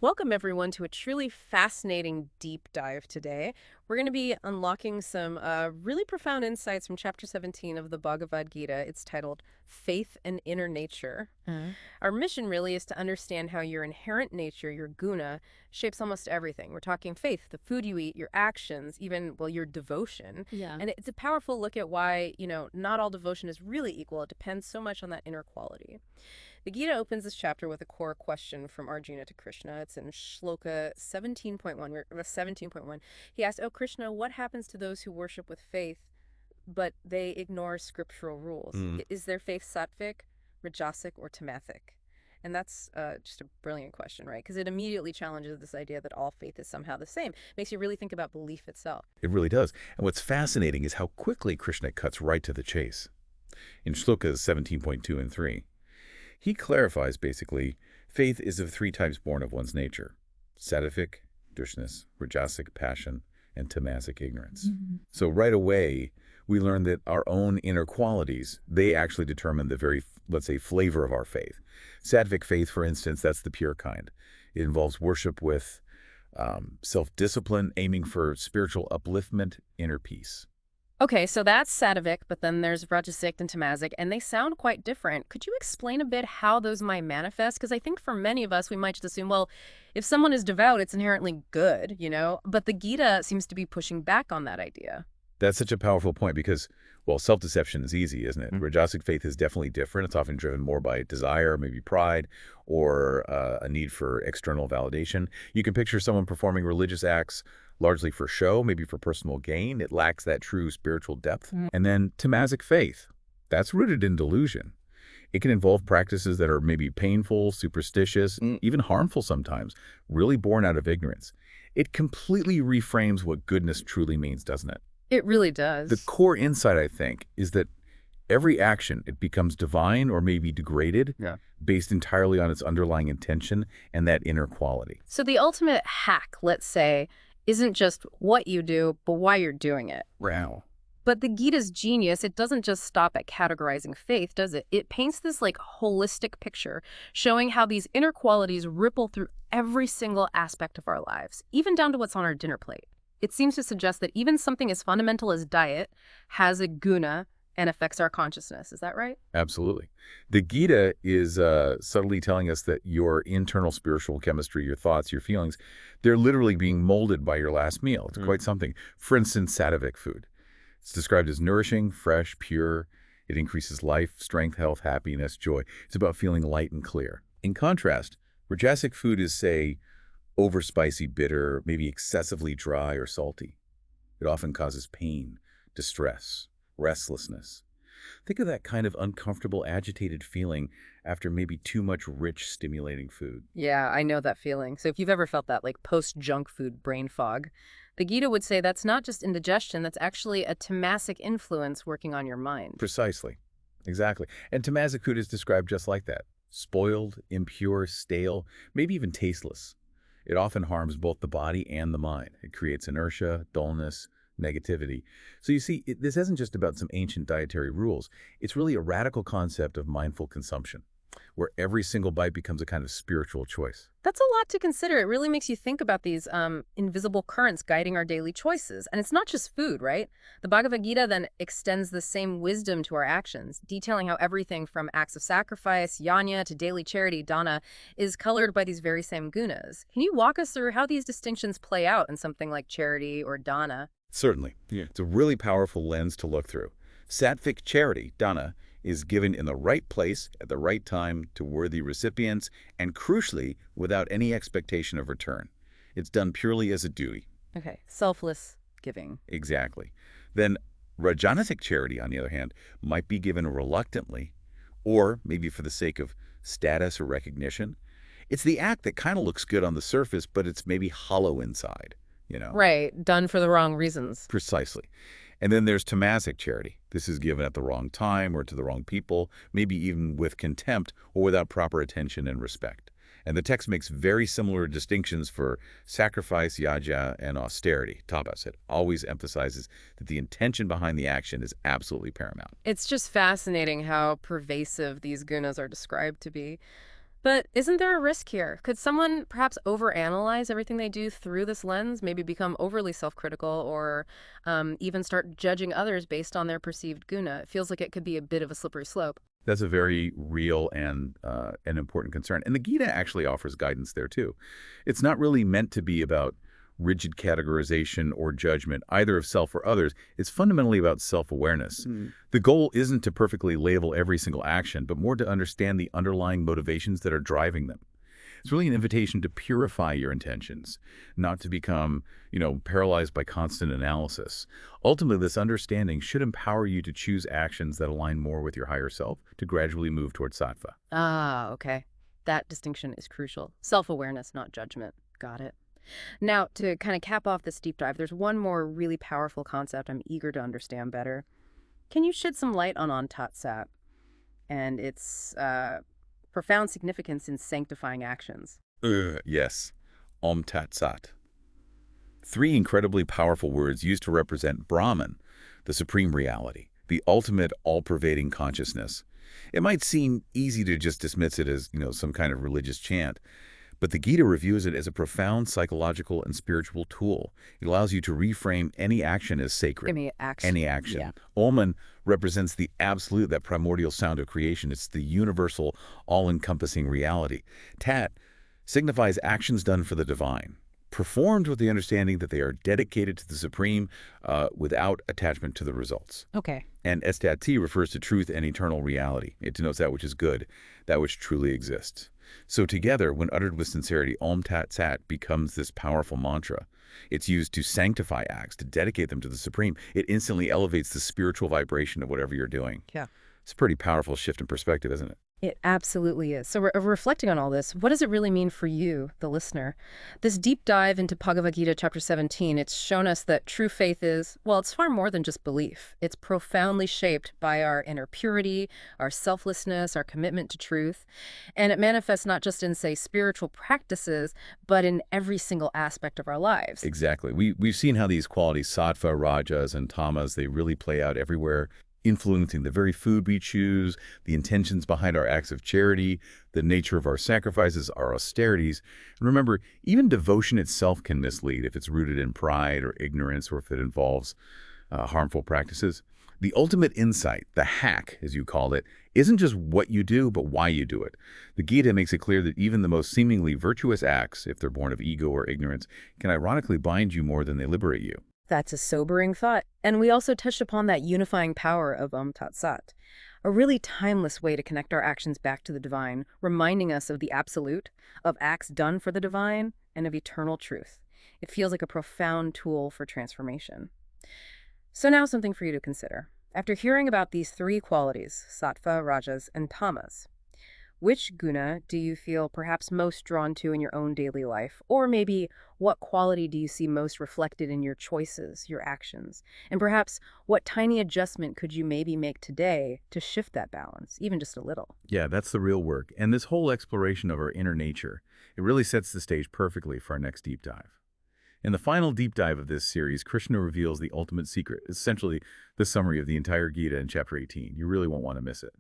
Welcome, everyone, to a truly fascinating deep dive today. We're going to be unlocking some really profound insights from chapter 17 of the Bhagavad Gita. It's titled Faith and Inner Nature. Mm. Our mission really is to understand how your inherent nature, your guna, shapes almost everything. We're talking faith, the food you eat, your actions, even, well, your devotion. Yeah. And it's a powerful look at why, not all devotion is really equal. It depends so much on that inner quality. The Gita opens this chapter with a core question from Arjuna to Krishna. It's in Shloka 17.1. 17.1. He asks, "Oh, Krishna, what happens to those who worship with faith, but they ignore scriptural rules? Mm. Is their faith sattvic, rajasic, or tamathic?" And that's just a brilliant question, right? Because it immediately challenges this idea that all faith is somehow the same. Makes you really think about belief itself. It really does. And what's fascinating is how quickly Krishna cuts right to the chase. In Shlokas 17.2 and 3, he clarifies basically, faith is of three types born of one's nature: sattvic, drushness, rajasic, passion, and tamasic, ignorance. So right away, we learn that our own inner qualities, they actually determine the very, let's say, flavor of our faith. Sattvic faith, for instance, that's the pure kind. It involves worship with self-discipline, aiming for spiritual upliftment, inner peace. Okay, so that's sattvic, but then there's rajasic and tamasic, and they sound quite different. Could you explain a bit how those might manifest? Because I think for many of us, we might just assume, well, if someone is devout, it's inherently good, But the Gita seems to be pushing back on that idea. That's such a powerful point because, well, self-deception is easy, isn't it? Rajasic faith is definitely different. It's often driven more by desire, maybe pride, or a need for external validation. You can picture someone performing religious acts largely for show, maybe for personal gain. It lacks that true spiritual depth. And then tamasic faith, that's rooted in delusion. It can involve practices that are maybe painful, superstitious, even harmful sometimes, really born out of ignorance. It completely reframes what goodness truly means, doesn't it? It really does. The core insight, I think, is that every action, it becomes divine or maybe degraded based entirely on its underlying intention and that inner quality. So the ultimate hack, let's say, isn't just what you do, but why you're doing it. Wow. But the Gita's genius, it doesn't just stop at categorizing faith, does it? It paints this holistic picture, showing how these inner qualities ripple through every single aspect of our lives, even down to what's on our dinner plate. It seems to suggest that even something as fundamental as diet has a guna and affects our consciousness. Is that right? Absolutely. The Gita is subtly telling us that your internal spiritual chemistry, your thoughts, your feelings, they're literally being molded by your last meal. It's quite something. For instance, sattvic food. It's described as nourishing, fresh, pure. It increases life, strength, health, happiness, joy. It's about feeling light and clear. In contrast, rajasic food is, say, overspicy, bitter, maybe excessively dry or salty. It often causes pain, distress, restlessness. Think of that kind of uncomfortable, agitated feeling after maybe too much rich, stimulating food. Yeah, I know that feeling. So if you've ever felt that post-junk food brain fog, the Gita would say that's not just indigestion, that's actually a tamasic influence working on your mind. Precisely. Exactly. And tamasic food is described just like that. Spoiled, impure, stale, maybe even tasteless. It often harms both the body and the mind. It creates inertia, dullness, negativity. So you see, this isn't just about some ancient dietary rules. It's really a radical concept of mindful consumption, where every single bite becomes a kind of spiritual choice. That's a lot to consider. It really makes you think about these invisible currents guiding our daily choices. And it's not just food, right? The Bhagavad Gita then extends the same wisdom to our actions, detailing how everything from acts of sacrifice, yajna, to daily charity, dana, is colored by these very same gunas. Can you walk us through how these distinctions play out in something like charity or dana? Certainly. It's a really powerful lens to look through. Sattvic charity, dana, is given in the right place at the right time to worthy recipients and, crucially, without any expectation of return. It's done purely as a duty. Okay, selfless giving. Exactly. Then rajasic charity, on the other hand, might be given reluctantly or maybe for the sake of status or recognition. It's the act that kind of looks good on the surface, but it's maybe hollow inside, Right, done for the wrong reasons. Precisely. And then there's tamasic charity. This is given at the wrong time or to the wrong people, maybe even with contempt or without proper attention and respect. And the text makes very similar distinctions for sacrifice, yajna, and austerity, tapas. It always emphasizes that the intention behind the action is absolutely paramount. It's just fascinating how pervasive these gunas are described to be. But isn't there a risk here? Could someone perhaps overanalyze everything they do through this lens, maybe become overly self-critical or even start judging others based on their perceived guna? It feels like it could be a bit of a slippery slope. That's a very real and an important concern. And the Gita actually offers guidance there, too. It's not really meant to be about rigid categorization or judgment, either of self or others. It's fundamentally about self-awareness. The goal isn't to perfectly label every single action, but more to understand the underlying motivations that are driving them. It's really an invitation to purify your intentions, not to become, paralyzed by constant analysis. Ultimately, this understanding should empower you to choose actions that align more with your higher self to gradually move towards sattva. Ah, okay. That distinction is crucial. Self-awareness, not judgment. Got it. Now, to kind of cap off this deep dive, there's one more really powerful concept I'm eager to understand better. Can you shed some light on Tat Sat and its profound significance in sanctifying actions? Yes, Om Tat Sat. Three incredibly powerful words used to represent Brahman, the supreme reality, the ultimate all-pervading consciousness. It might seem easy to just dismiss it as, some kind of religious chant, but the Gita reviews it as a profound psychological and spiritual tool. It allows you to reframe any action as sacred. Give me action. Any action. Yeah. Oman represents the absolute, that primordial sound of creation. It's the universal, all-encompassing reality. Tat signifies actions done for the divine, performed with the understanding that they are dedicated to the supreme without attachment to the results. Okay. And Estat T refers to truth and eternal reality. It denotes that which is good, that which truly exists. So together, when uttered with sincerity, Om Tat Sat becomes this powerful mantra. It's used to sanctify acts, to dedicate them to the supreme. It instantly elevates the spiritual vibration of whatever you're doing. Yeah. It's a pretty powerful shift in perspective, isn't it? It absolutely is. So reflecting on all this, what does it really mean for you, the listener? This deep dive into Bhagavad Gita chapter 17, it's shown us that true faith is, well, it's far more than just belief. It's profoundly shaped by our inner purity, our selflessness, our commitment to truth. And it manifests not just in, say, spiritual practices, but in every single aspect of our lives. Exactly. We've seen how these qualities, sattva, rajas, and tamas, they really play out everywhere, influencing the very food we choose, the intentions behind our acts of charity, the nature of our sacrifices, our austerities. And remember, even devotion itself can mislead if it's rooted in pride or ignorance, or if it involves harmful practices. The ultimate insight, the hack, as you called it, isn't just what you do, but why you do it. The Gita makes it clear that even the most seemingly virtuous acts, if they're born of ego or ignorance, can ironically bind you more than they liberate you. That's a sobering thought. And we also touched upon that unifying power of Tat Sat, a really timeless way to connect our actions back to the divine, reminding us of the absolute, of acts done for the divine, and of eternal truth. It feels like a profound tool for transformation. So now something for you to consider. After hearing about these three qualities, sattva, rajas, and tamas, which guna do you feel perhaps most drawn to in your own daily life? Or maybe what quality do you see most reflected in your choices, your actions? And perhaps what tiny adjustment could you maybe make today to shift that balance, even just a little? Yeah, that's the real work. And this whole exploration of our inner nature, it really sets the stage perfectly for our next deep dive. In the final deep dive of this series, Krishna reveals the ultimate secret, essentially the summary of the entire Gita in chapter 18. You really won't want to miss it.